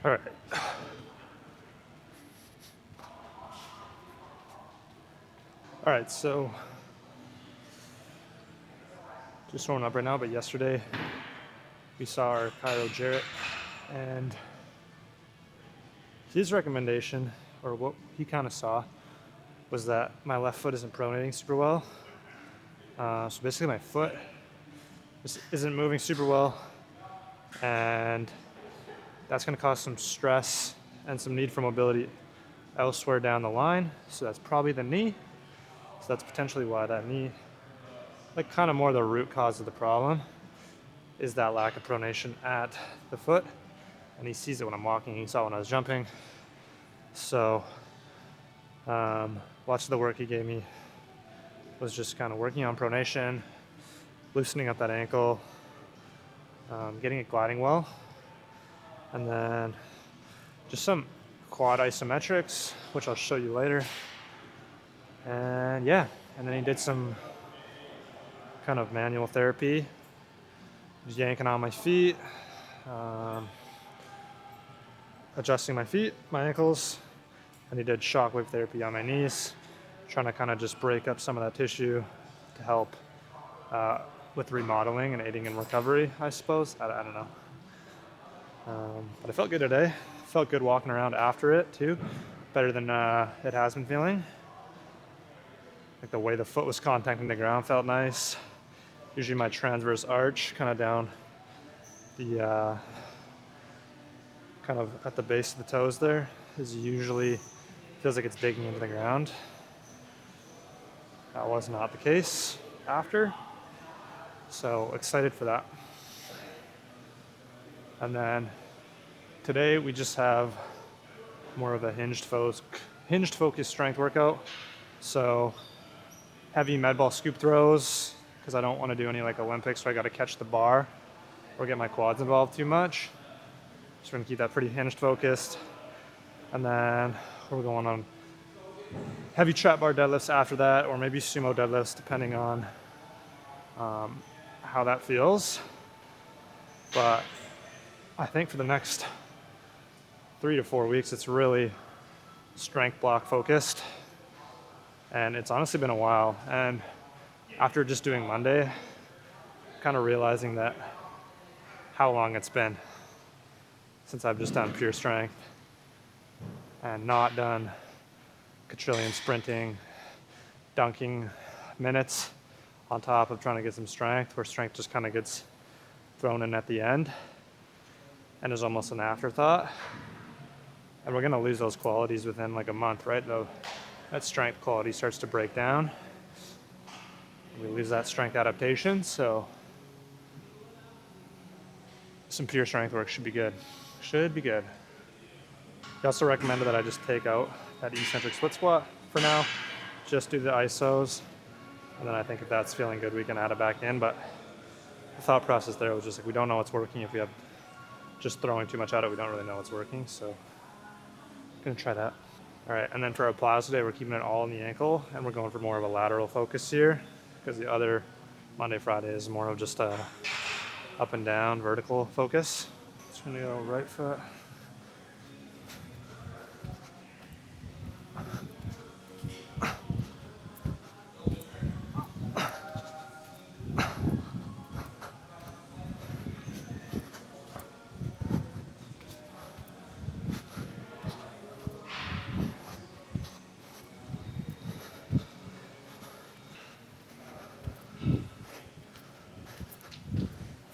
All right. All right, so just showing up right now, but yesterday we saw our chiro Jarrett, and his recommendation, or what he kind of saw, was that my left foot isn't pronating super well. So basically my foot just isn't moving super well, and that's going to cause some stress and some need for mobility elsewhere down the line. So that's probably the knee. So that's potentially why that knee, like kind of more the root cause of the problem, is that lack of pronation at the foot. And he sees it when I'm walking. He saw it when I was jumping. So watching the work he gave me was just kind of working on pronation, loosening up that ankle, getting it gliding well, and then just some quad isometrics, which I'll show you later. And yeah, and then he did some kind of manual therapy, just yanking on my feet, adjusting my feet, my ankles, and he did shockwave therapy on my knees, trying to kind of just break up some of that tissue to help with remodeling and aiding in recovery, I suppose. I don't know. But I felt good today. Felt good walking around after it too. Better than it has been feeling. Like the way the foot was contacting the ground felt nice. Usually my transverse arch kind of down the kind of at the base of the toes there is usually feels like it's digging into the ground. That was not the case after. So excited for that. And then today we just have more of a hinged focus strength workout. So heavy med ball scoop throws, because I don't want to do any like Olympics where I got to catch the bar or get my quads involved too much. Just gonna keep that pretty hinged focused. And then we're going on heavy trap bar deadlifts after that, or maybe sumo deadlifts, depending on how that feels. But I think for the next 3 to 4 weeks, it's really strength block focused. And it's honestly been a while. And after just doing Monday, kind of realizing that how long it's been since I've just done pure strength and not done quadrillion sprinting, dunking minutes on top of trying to get some strength, where strength just kind of gets thrown in at the end and is almost an afterthought. And we're going to lose those qualities within like a month, right? Though that strength quality starts to break down. We lose that strength adaptation, so some pure strength work should be good. Should be good. He also recommended that I just take out that eccentric split squat for now, just do the isos, and then I think if that's feeling good, we can add it back in. But the thought process there was just like, we don't know what's working. If we have just throwing too much at it, we don't really know what's working, so I'm gonna try that. All right, and then for our plows today, we're keeping it all in the ankle, and we're going for more of a lateral focus here, because the other Monday, Friday is more of just a up and down vertical focus. Just gonna go right foot.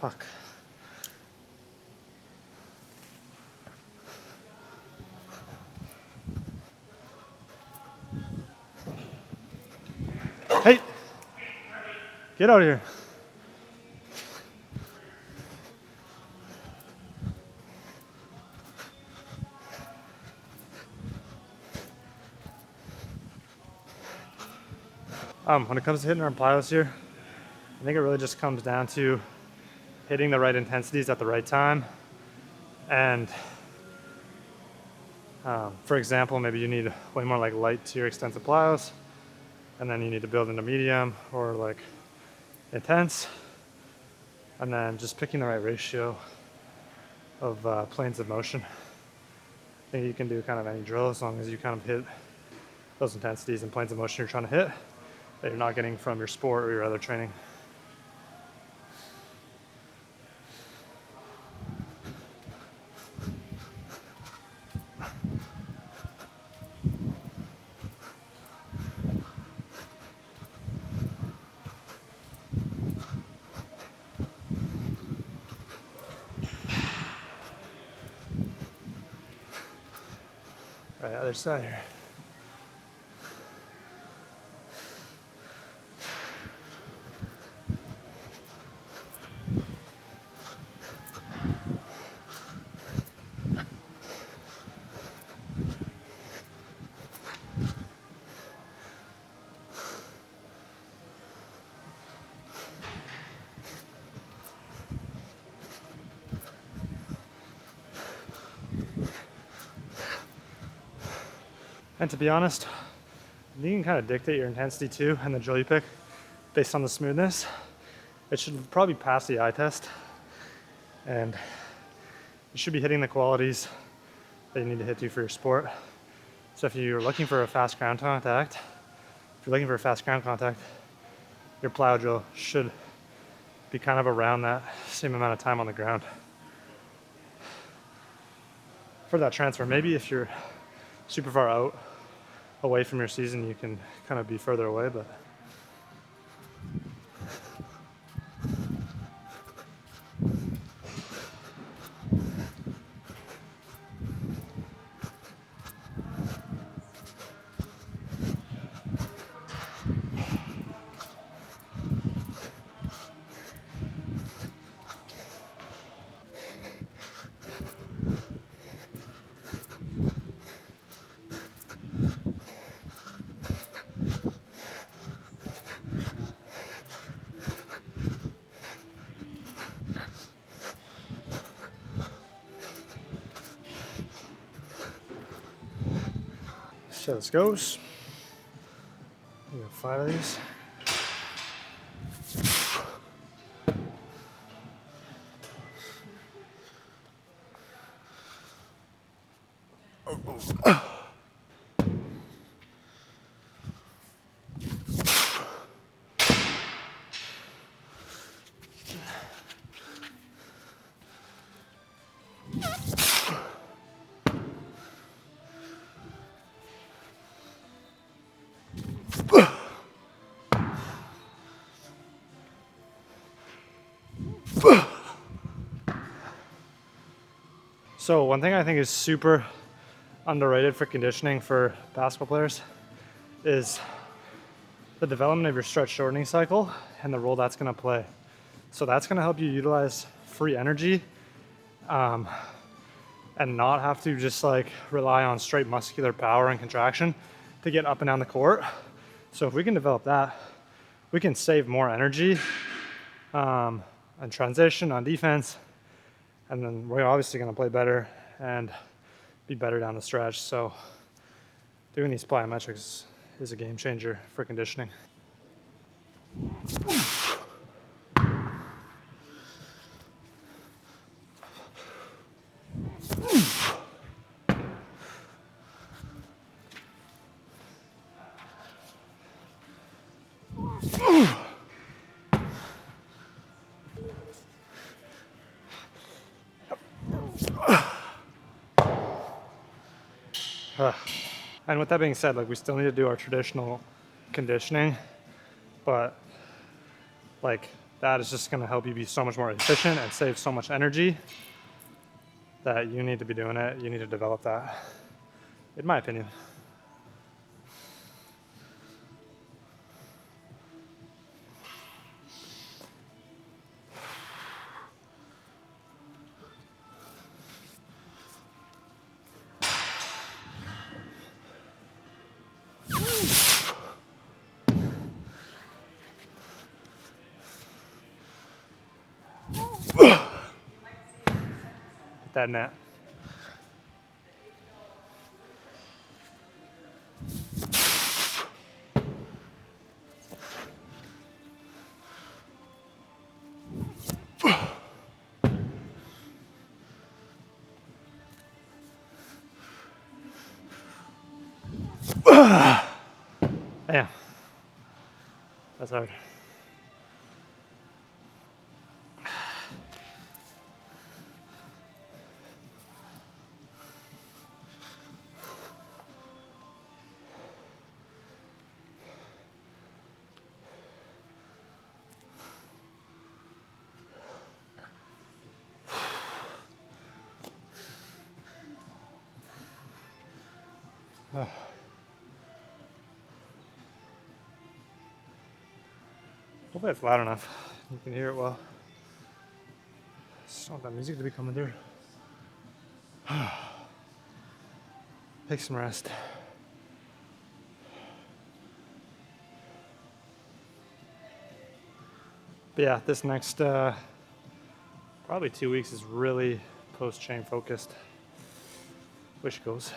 Fuck. Hey! Get out of here. When it comes to hitting our plyos here, I think it really just comes down to hitting the right intensities at the right time. And for example, maybe you need way more like light to your extensive plyos, and then you need to build into medium or like intense, and then just picking the right ratio of planes of motion. think you can do kind of any drill as long as you kind of hit those intensities and planes of motion you're trying to hit that you're not getting from your sport or your other training. All right, other side here. And to be honest, you can kind of dictate your intensity too and the drill you pick based on the smoothness. It should probably pass the eye test, and you should be hitting the qualities that you need to hit to for your sport. So if you're looking for a fast ground contact, your plyo drill should be kind of around that same amount of time on the ground. For that transfer, maybe if you're super far out away from your season, you can kind of be further away, but so this goes. We got 5 of these. So one thing I think is super underrated for conditioning for basketball players is the development of your stretch shortening cycle and the role that's going to play. So that's going to help you utilize free energy and not have to just like rely on straight muscular power and contraction to get up and down the court. So if we can develop that, we can save more energy on transition, on defense, and then we're obviously going to play better and be better down the stretch. So doing these plyometrics is a game changer for conditioning. And with that being said, like we still need to do our traditional conditioning, but like that is just going to help you be so much more efficient and save so much energy that you need to be doing it. You need to develop that, in my opinion. That net. Damn, that's hard. Hopefully it's loud enough. You can hear it well. Just want that music to be coming through. Take some rest. But yeah, this next probably 2 weeks is really post-chain focused. Wish goes.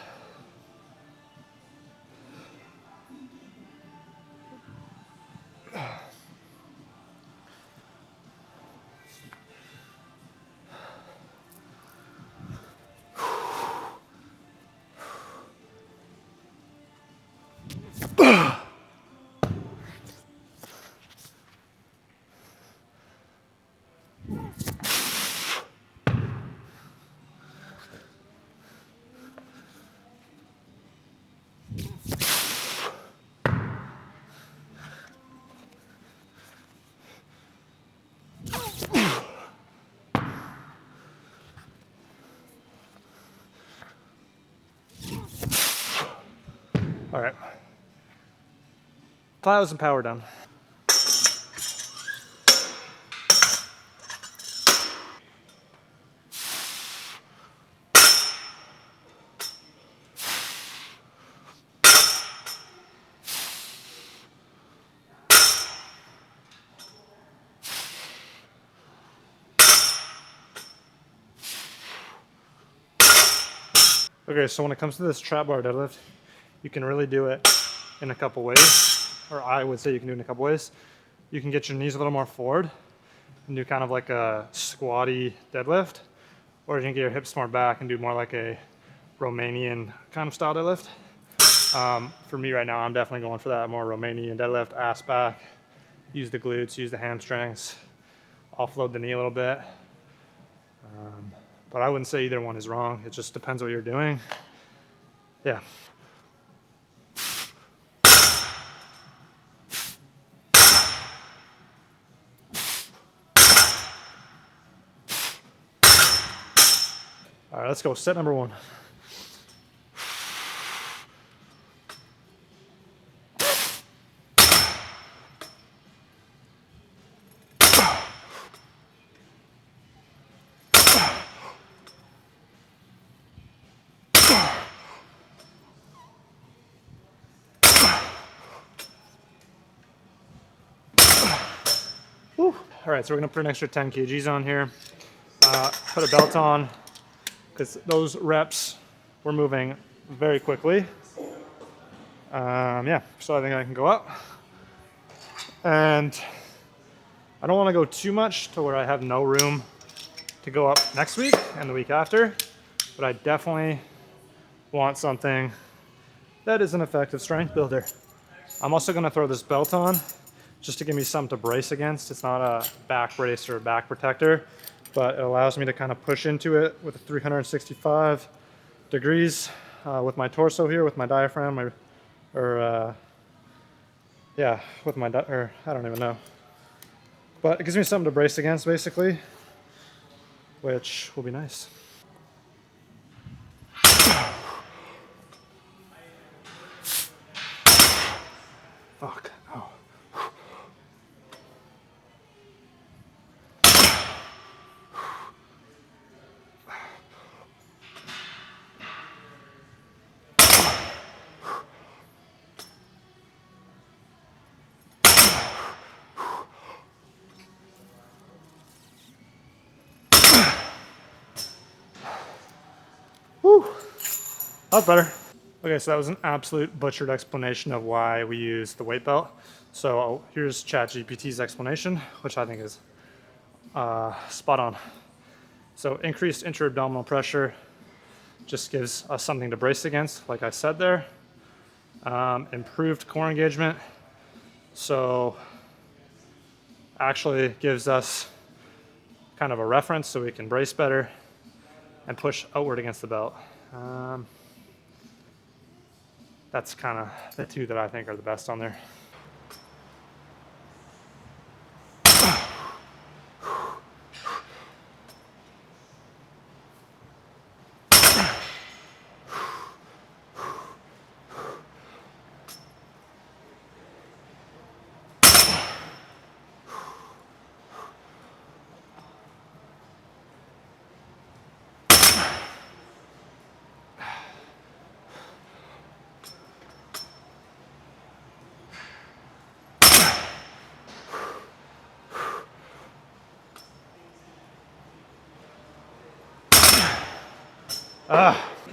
All right. 1,000 power down. Okay, so when it comes to this trap bar deadlift, you can really do it in a couple ways, or I would say you can do it in a couple ways. You can get your knees a little more forward and do kind of like a squatty deadlift, or you can get your hips more back and do more like a Romanian kind of style deadlift. For me right now, I'm definitely going for that more Romanian deadlift, ass back, use the glutes, use the hamstrings, offload the knee a little bit. But I wouldn't say either one is wrong. It just depends what you're doing. Yeah. All right, let's go. Set number one. Whew. All right, so we're gonna put an extra 10 kgs on here. Put a belt on, because those reps we're moving very quickly. Yeah, so I think I can go up. And I don't want to go too much to where I have no room to go up next week and the week after, but I definitely want something that is an effective strength builder. I'm also going to throw this belt on just to give me something to brace against. It's not a back brace or a back protector, but it allows me to kind of push into it with 365 degrees with my torso here, with my diaphragm, with my, I don't even know. But it gives me something to brace against, basically, which will be nice. Fuck. Oh. Woo. That was better. Okay, so that was an absolute butchered explanation of why we use the weight belt. So here's ChatGPT's explanation, which I think is spot on. So increased intra-abdominal pressure just gives us something to brace against, like I said there. Improved core engagement. So actually gives us kind of a reference so we can brace better and push outward against the belt. That's kind of the two that I think are the best on there.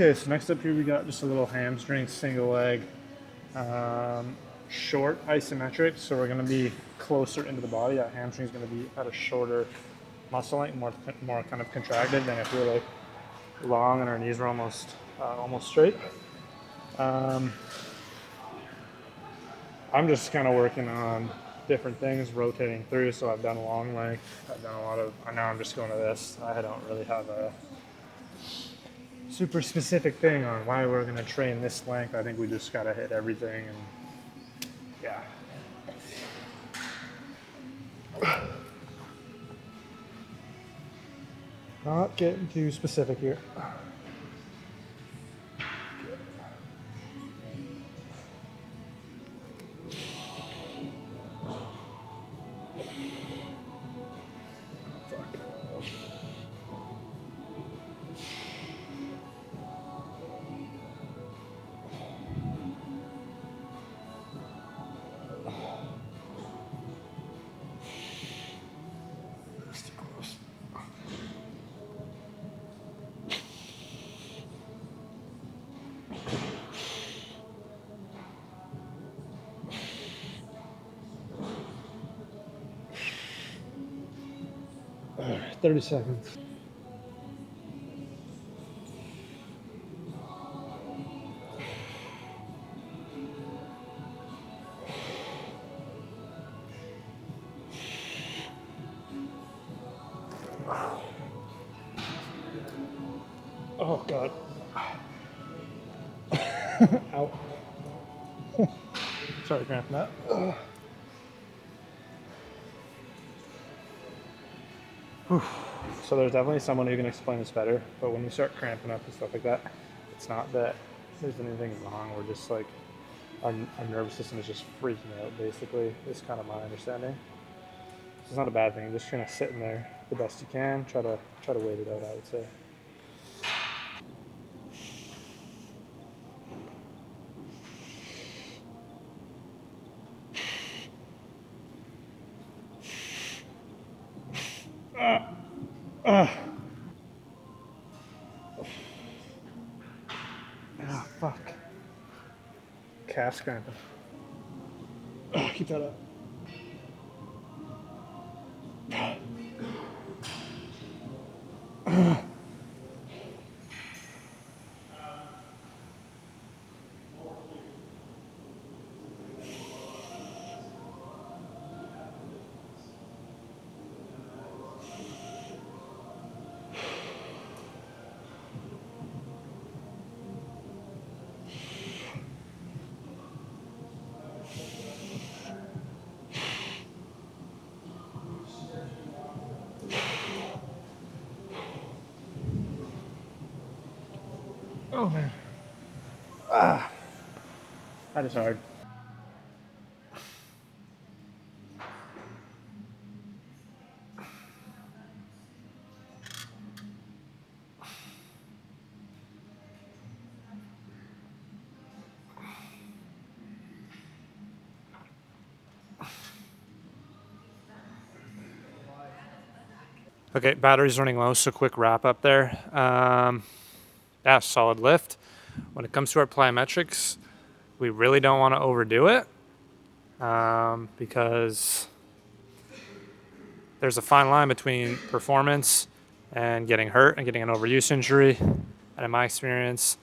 Okay, so next up here we got just a little hamstring single leg, short isometric. So we're going to be closer into the body. That hamstring is going to be at a shorter muscle length, more kind of contracted than if we were like long and our knees were almost straight. I'm just kind of working on different things, rotating through. So I've done a long leg. I've done a lot of. Now I'm just going to this. I don't really have a super specific thing on why we're going to train this length. I think we just got to hit everything, and yeah. Not getting too specific here. All right, 30 seconds. Oh God. Ow. Sorry, cramping that. So there's definitely someone who can explain this better, but when we start cramping up and stuff like that, it's not that there's anything wrong. We're just like, our nervous system is just freaking out, basically, is kind of my understanding. So it's not a bad thing, just kind of sitting there the best you can, try to wait it out, I would say. Ah, fuck. Calf cramping. Keep that up. Oh man. That is hard. Okay, battery's running low, so quick wrap up there. Yeah, solid lift. When it comes to our plyometrics, we really don't want to overdo it because there's a fine line between performance and getting hurt and getting an overuse injury. And in my experience,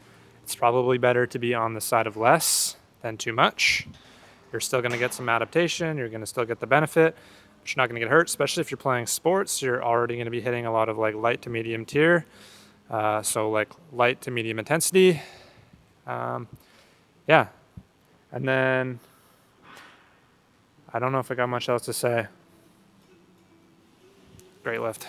it's probably better to be on the side of less than too much. You're still going to get some adaptation. You're going to still get the benefit, but you're not going to get hurt, especially if you're playing sports. You're already going to be hitting a lot of like light to medium tier. So like light to medium intensity. Yeah. And then I don't know if I got much else to say. Great lift.